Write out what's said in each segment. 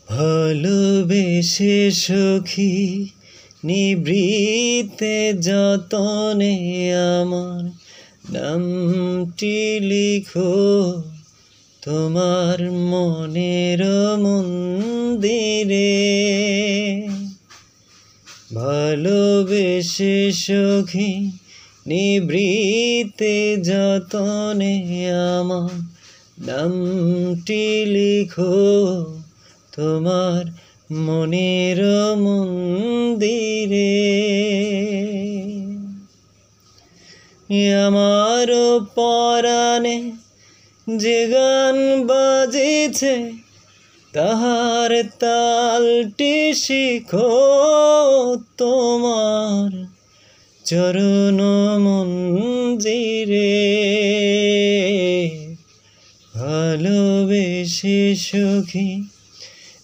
ভালোবেসে সখী নিভৃতে যতনে আমার নামটি লিখো তোমার মনের মন্দিরে। ভালোবেসে সখী নিভৃতে যতনে আমার নামটি লিখো তোমার মনের মন্দিরে। আমার পরাণে যে গান বাজেছে তাহার তালটি শিখো তোমার চরণ মঞ্জিরে। ভালোবেসে সখী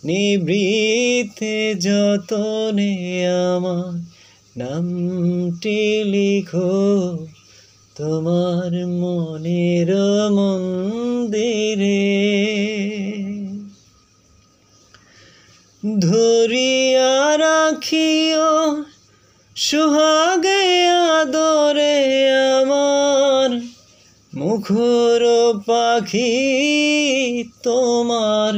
নিভৃতে যতনে আমার নামটি লিখো তোমার মনের মন্দিরে। ধরিয়া রাখিও সুহাগে আদরে আমার মুখর পাখি তোমার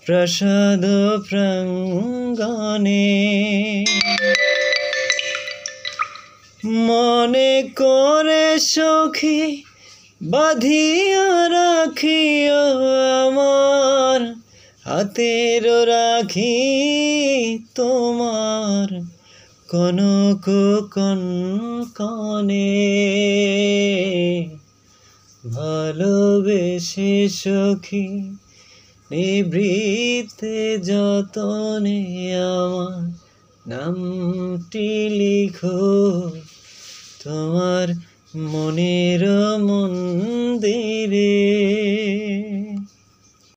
প্রসাদ প্রাঙ্গণে। মনে করে সখী বাঁধিয়া রাখিও আমার হাতের রাখি তোমার কনক কনকনে। ভালোবেসে সখী নিভৃতে যতনে আমার নামটি লিখো তোমার মনের মন্দিরে।